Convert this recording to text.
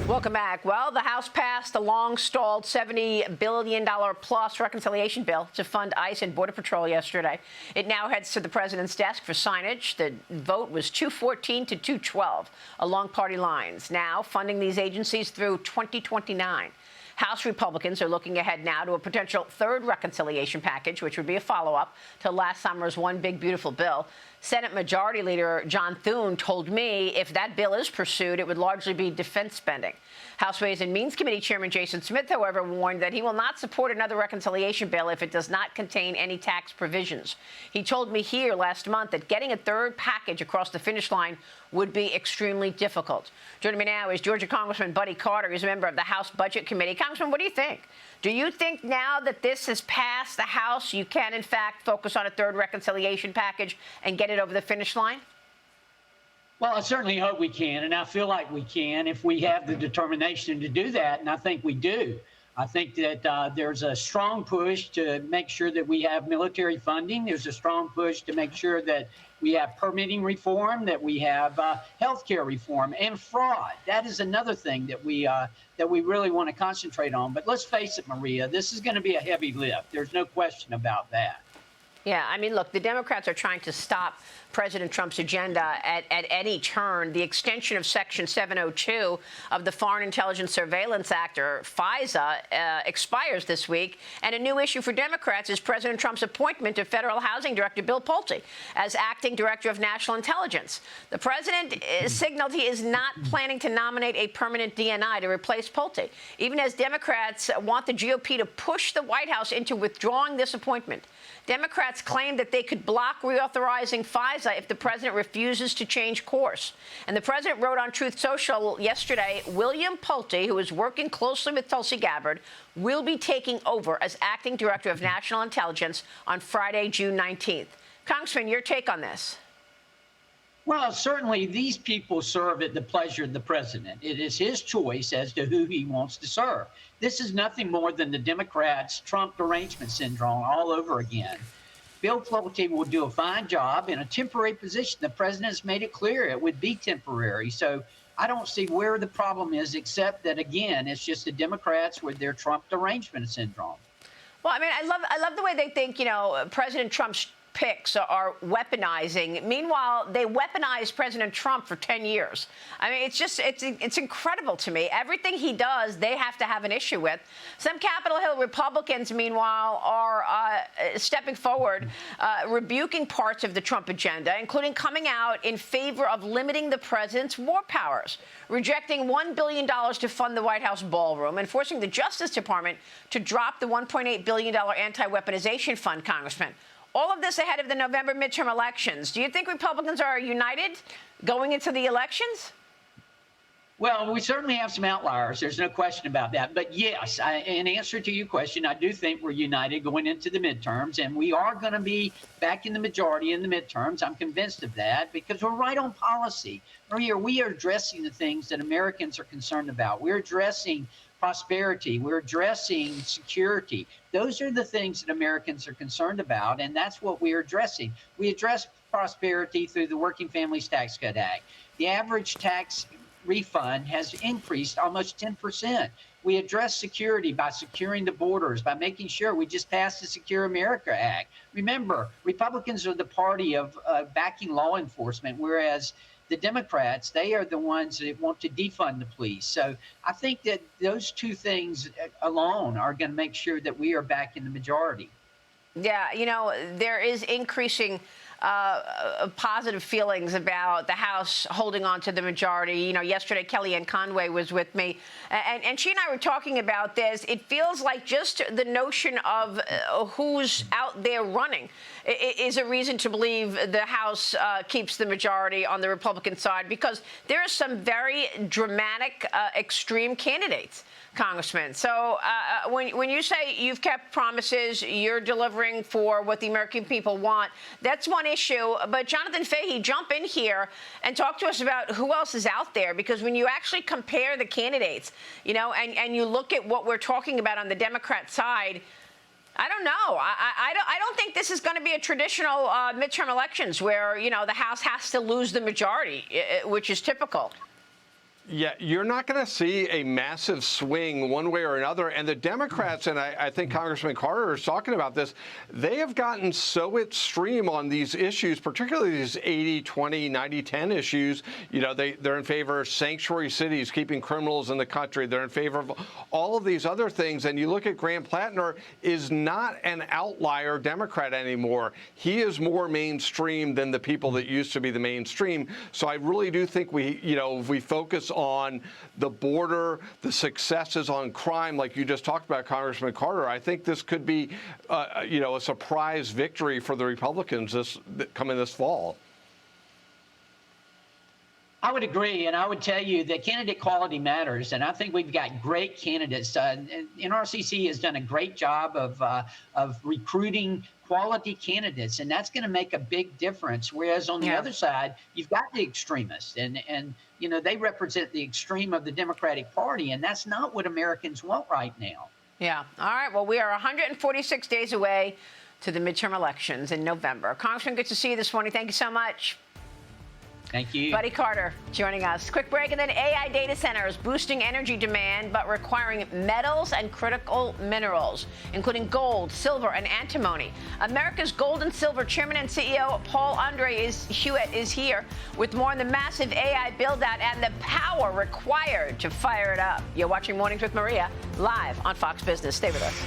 Welcome back. Well, the House passed the long-stalled $70 billion-plus reconciliation bill to fund ICE and Border Patrol yesterday. It now heads to the president's desk for signage. The vote was 214 to 212 along party lines, now funding these agencies through 2029. House Republicans are looking ahead now to a potential third reconciliation package, which would be a follow-up to last summer's One Big Beautiful Bill. Senate Majority Leader John Thune told me if that bill is pursued, it would largely be defense spending. House Ways and Means Committee Chairman Jason Smith, however, warned that he will not support another reconciliation bill if it does not contain any tax provisions. He told me here last month that getting a third package across the finish line would be extremely difficult. Joining me now is Georgia Congressman Buddy Carter. He's a member of the House Budget Committee. Congressman, what do you think? Do you think now that this has passed the House, you can, in fact, focus on a third reconciliation package and get it over the finish line? Well, I certainly hope we can, and I feel like we can if we have the determination to do that, and I think we do. I think that there's a strong push to make sure that we have military funding. There's a strong push to make sure that we have permitting reform, that we have health care reform, and fraud. That is another thing that we really want to concentrate on. But let's face it, Maria, this is going to be a heavy lift. There's no question about that. Yeah, I mean, look, the Democrats are trying to stop President Trump's agenda at any turn. The extension of Section 702 of the Foreign Intelligence Surveillance Act, or FISA, expires this week. And a new issue for Democrats is President Trump's appointment of Federal Housing Director Bill Pulte as acting Director of National Intelligence. The president signaled he is not planning to nominate a permanent DNI to replace Pulte, even as Democrats want the GOP to push the White House into withdrawing this appointment. Democrats claim that they could block reauthorizing FISA if the president refuses to change course. And the president wrote on Truth Social yesterday, William Pulte, who is working closely with Tulsi Gabbard, will be taking over as acting Director of National Intelligence on Friday, June 19th. Congressman, your take on this? Well, certainly these people serve at the pleasure of the president. It is his choice as to who he wants to serve. This is nothing more than the Democrats' Trump derangement syndrome all over again. Bill Pulte will do a fine job in a temporary position. The president has made it clear it would be temporary. So I don't see where the problem is, except that, again, it's just the Democrats with their Trump derangement syndrome. Well, I mean, I love the way they think, you know, President Trump's picks are weaponizing. Meanwhile, they weaponized President Trump for 10 years. I mean, it's incredible to me. Everything he does, they have to have an issue with. Some Capitol Hill Republicans, meanwhile, are stepping forward, rebuking parts of the Trump agenda, including coming out in favor of limiting the president's war powers, rejecting $1 billion to fund the White House ballroom, and forcing the Justice Department to drop the $1.8 billion anti-weaponization fund, Congressman. All of this ahead of the November midterm elections. Do you think Republicans are united going into the elections? Well, we certainly have some outliers. There's no question about that. But yes, in answer to your question, I do think we're united going into the midterms, and we are going to be back in the majority in the midterms. I'm convinced of that because we're right on policy. Maria, we are addressing the things that Americans are concerned about. We're addressing prosperity. We're addressing security. Those are the things that Americans are concerned about, and that's what we're addressing. We address prosperity through the Working Families Tax Cut Act. The average tax refund has increased almost 10%. We address security by securing the borders, by making sure we just passed the Secure America Act. Remember, Republicans are the party of backing law enforcement, whereas the Democrats, they are the ones that want to defund the police. So I think that those two things alone are going to make sure that we are back in the majority. Yeah, you know, there is increasing positive feelings about the House holding on to the majority. You know, yesterday, Kellyanne Conway was with me, and she and I were talking about this. It feels like just the notion of who's out there running is a reason to believe the House keeps the majority on the Republican side, because there are some very dramatic, extreme candidates, Congressman. So when you say you've kept promises, you're delivering for what the American people want, that's one issue. But Jonathan Fahey, jump in here and talk to us about who else is out there, because when you actually compare the candidates, you know, and you look at what we're talking about on the Democrat side, I don't know. I don't think this is going to be a traditional midterm elections where, you know, the House has to lose the majority, which is typical. Yeah, you're not going to see a massive swing one way or another. And the Democrats, and I think Congressman Carter is talking about this, they have gotten so extreme on these issues, particularly these 80-20, 90-10 issues. You know, they're in favor of sanctuary cities, keeping criminals in the country. They're in favor of all of these other things. And you look at Graham Plattner is not an outlier Democrat anymore. He is more mainstream than the people that used to be the mainstream. So I really do think if we focus on the border, the successes on crime, like you just talked about, Congressman Carter, I think this could be, a surprise victory for the Republicans coming this fall. I would agree, and I would tell you that candidate quality matters, and I think we've got great candidates. NRCC has done a great job of recruiting quality candidates, and that's going to make a big difference. Whereas on the other side, you've got the extremists, and they represent the extreme of the Democratic Party, and that's not what Americans want right now. Yeah. All right. Well, we are 146 days away to the midterm elections in November. Congressman, good to see you this morning. Thank you so much. Thank you. Buddy Carter joining us. Quick break, and then AI data centers boosting energy demand, but requiring metals and critical minerals, including gold, silver, and antimony. America's Gold and Silver Chairman and CEO Paul Andre Hewitt is here with more on the massive AI build-out and the power required to fire it up. You're watching Mornings with Maria live on Fox Business. Stay with us.